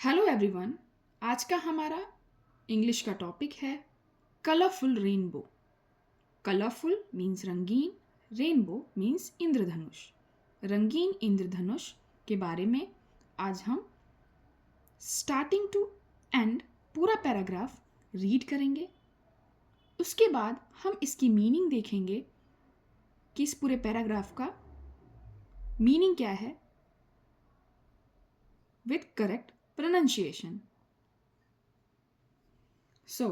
Hello everyone. आज का हमारा इंग्लिश का टॉपिक है कलरफुल रेनबो। कलरफुल मीन्स रंगीन, रेनबो मीन्स इंद्रधनुष। रंगीन इंद्रधनुष के बारे में आज हम स्टार्टिंग टू एंड पूरा पैराग्राफ रीड करेंगे। उसके बाद हम इसकी मीनिंग देखेंगे कि इस पूरे पैराग्राफ का मीनिंग क्या है with correct pronunciation. So,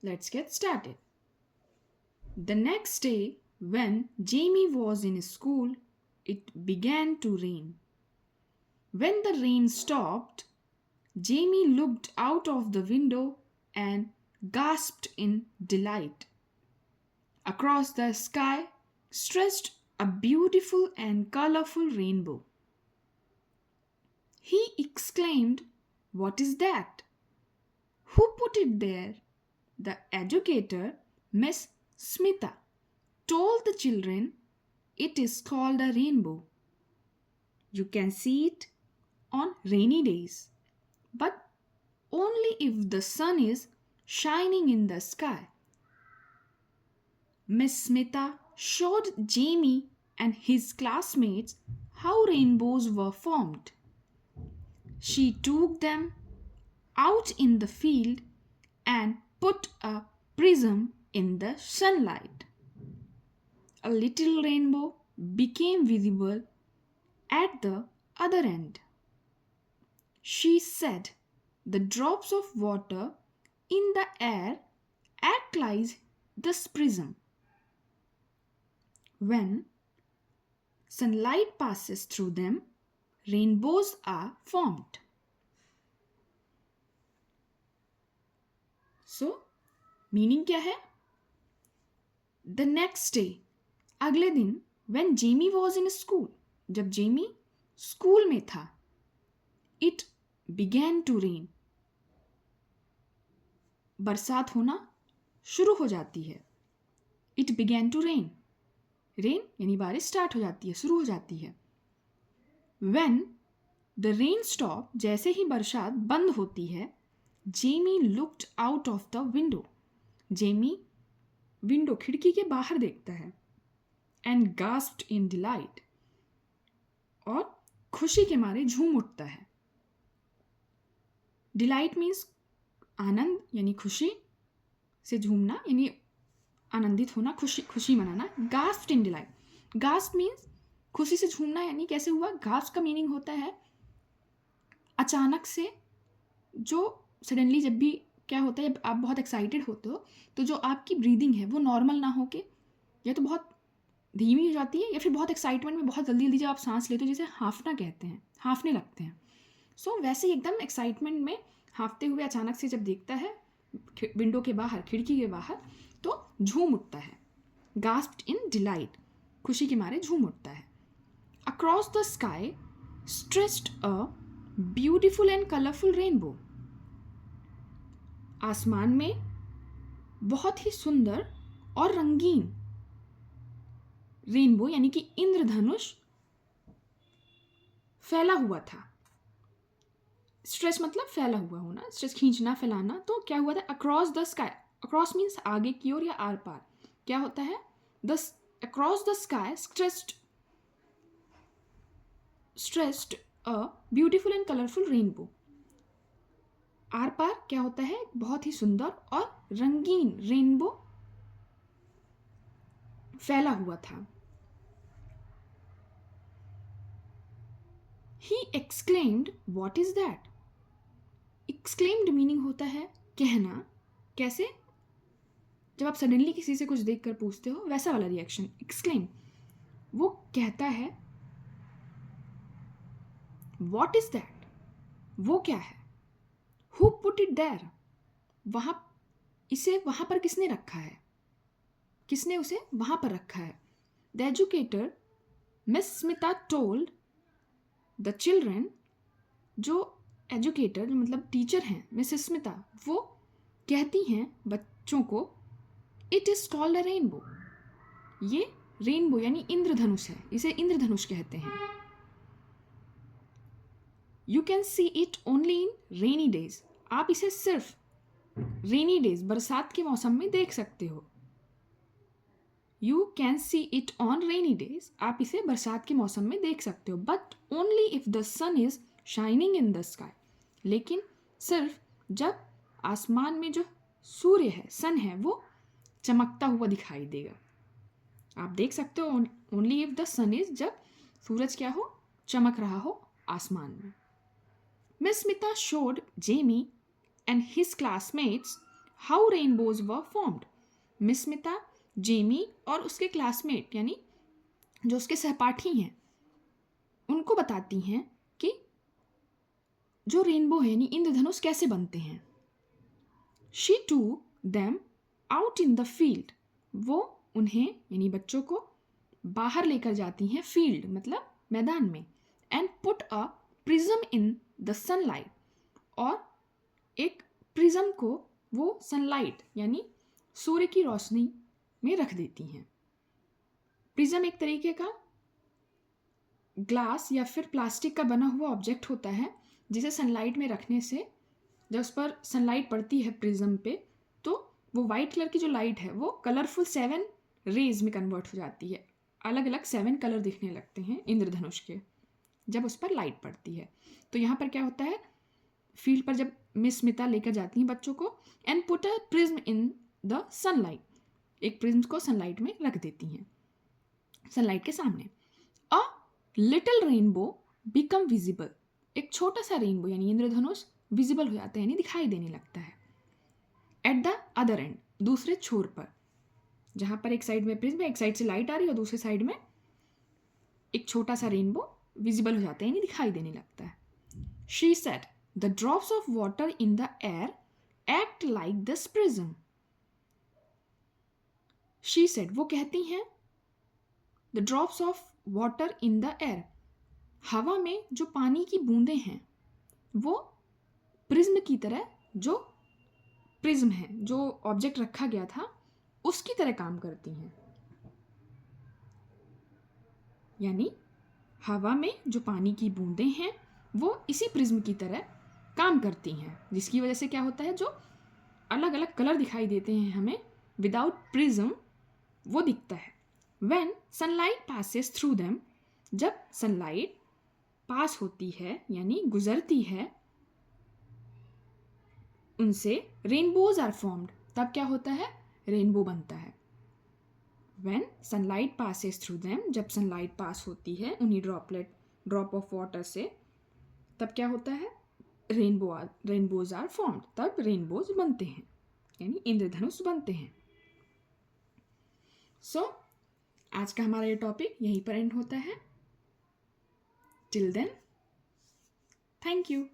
let's get started. The next day, when Jamie was in school, it began to rain. When the rain stopped, Jamie looked out of the window and gasped in delight. Across the sky stretched a beautiful and colorful rainbow. He exclaimed, "What is that? Who put it there?" The educator, Miss Smita, told the children, "It is called a rainbow. You can see it on rainy days, but only if the sun is shining in the sky." Miss Smita showed Jamie and his classmates how rainbows were formed. She took them out in the field and put a prism in the sunlight. A little rainbow became visible at the other end. She said, "The drops of water in the air act like this prism. When sunlight passes through them, rainbows are formed." So, meaning क्या है? The next day, अगले दिन, when Jamie was in school, जब Jamie school में था, it began to rain, बरसात होना शुरू हो जाती है। It began to rain, rain यानी बारिश स्टार्ट हो जाती है, शुरू हो जाती है। when द रेन स्टॉप, जैसे ही बरसात बंद होती है, Jamie looked out of the window, Jamie window खिड़की के बाहर देखता है। एंड गास्प्ड इन डिलाइट, और खुशी के मारे झूम उठता है। डिलाइट मीन्स आनंद यानी खुशी से झूमना, यानी आनंदित होना, खुशी मनाना। गास्प्ड इन डिलाइट, गास्प मीन्स खुशी से झूमना, यानी कैसे हुआ? गास्प का मीनिंग होता है अचानक से, जो सडनली जब भी क्या होता है, जब आप बहुत एक्साइटेड होते हो तो जो आपकी ब्रीदिंग है वो नॉर्मल ना होके या तो बहुत धीमी हो जाती है, या फिर बहुत एक्साइटमेंट में बहुत जल्दी जल्दी जब आप सांस लेते हो, जैसे हाँफना कहते हैं, हाँफने लगते हैं। सो वैसे ही एकदम एक्साइटमेंट में हाँफते हुए अचानक से जब देखता है विंडो के बाहर, खिड़की के बाहर, तो झूम उठता है। गास्प्ड इन डिलाइट, खुशी के मारे झूम उठता है। Across the sky stretched a beautiful and colourful rainbow, आसमान में बहुत ही सुंदर और रंगीन रेनबो यानी कि इंद्रधनुष फैला हुआ था। स्ट्रेच मतलब फैला हुआ होना, स्ट्रेच खींचना, फैलाना। तो क्या हुआ था? Across the sky, across means आगे की ओर या आर पार। क्या होता है? The across the sky stretched a beautiful and colourful rainbow, आर पार क्या होता है? बहुत ही सुंदर और रंगीन रेनबो फैला हुआ था। He exclaimed, "What is that?" Exclaimed meaning होता है कहना। कैसे? जब आप सडनली किसी से कुछ देखकर पूछते हो, वैसा वाला रिएक्शन, एक्सक्लेम। वो कहता है What is that? वो क्या है? Who put it there? इसे वहां पर किसने रखा है? किसने उसे वहां पर रखा है? The educator, Miss Smita, told the children, जो एजुकेटर मतलब टीचर हैं, मिसेस स्मिता, वो कहती हैं बच्चों को, it is called a rainbow, ये रेनबो यानी इंद्रधनुष है, इसे इंद्रधनुष कहते हैं। You can see it only in rainy days, आप इसे सिर्फ रेनी डेज बरसात के मौसम में देख सकते हो। You can see it on rainy days, आप इसे बरसात के मौसम में देख सकते हो। But only if the sun is shining in the sky, लेकिन सिर्फ जब आसमान में जो सूर्य है, सन है, वो चमकता हुआ दिखाई देगा। आप देख सकते हो only if the sun is, जब सूरज क्या हो, चमक रहा हो आसमान में। Miss Smita showed Jamie and his classmates how rainbows were formed. Miss Smita Jamie और उसके क्लासमेट यानी जो उसके सहपाठी हैं उनको बताती हैं कि जो रेनबो है यानी इंद्रधनुष कैसे बनते हैं। She took them out in the field, वो उन्हें यानी बच्चों को बाहर लेकर जाती हैं, फील्ड मतलब मैदान में। And put a prism in the sunlight, और एक प्रिज्म को वो सनलाइट यानी सूर्य की रोशनी में रख देती हैं। प्रिज्म एक तरीके का ग्लास या फिर प्लास्टिक का बना हुआ ऑब्जेक्ट होता है, जिसे सनलाइट में रखने से जब उस पर सनलाइट पड़ती है प्रिज्म पे, तो वो वाइट कलर की जो लाइट है वो कलरफुल 7 रेज में कन्वर्ट हो जाती है। अलग अलग 7 कलर दिखने लगते हैं इंद्रधनुष के जब उस पर लाइट पड़ती है। तो यहाँ पर क्या होता है, फील्ड पर जब मिस स्मिता लेकर जाती हैं बच्चों को, and put a prism in the sunlight, एक प्रिज्म को सनलाइट में रख देती हैं, सनलाइट के सामने। A little rainbow become visible, एक छोटा सा रेनबो यानी इंद्रधनुष विजिबल हो जाता है यानी दिखाई देने लगता है। एट द अदर एंड, दूसरे छोर पर, जहां पर एक साइड में प्रिज्म, एक साइड से लाइट आ रही है और दूसरे साइड में एक छोटा सा रेनबो विजिबल हो जाता है यानी दिखाई देने लगता है। She said the drops of water in the air act like this prism. She said, वो कहती हैं, the drops of water in the air, हवा में जो पानी की बूंदें हैं वो प्रिज्म की तरह, जो प्रिज्म है, जो ऑब्जेक्ट रखा गया था उसकी तरह काम करती हैं। यानी हवा में जो पानी की बूंदें हैं वो इसी प्रिज्म की तरह काम करती हैं, जिसकी वजह से क्या होता है, जो अलग अलग कलर दिखाई देते हैं हमें विदाउट प्रिज्म, वो दिखता है। When sunlight passes through them, जब सनलाइट पास होती है यानी गुजरती है उनसे, रेनबोज आर फॉर्म्ड, तब क्या होता है, रेनबो बनता है। When sunlight passes through them, जब सनलाइट पास होती है उन्हीं ड्रॉप ऑफ वाटर से, तब क्या होता है, रेनबोज आर फॉर्म्ड, तब रेनबोज बनते हैं यानी इंद्रधनुष बनते हैं। सो आज का हमारा ये टॉपिक यहीं पर एंड होता है। Till then, thank you.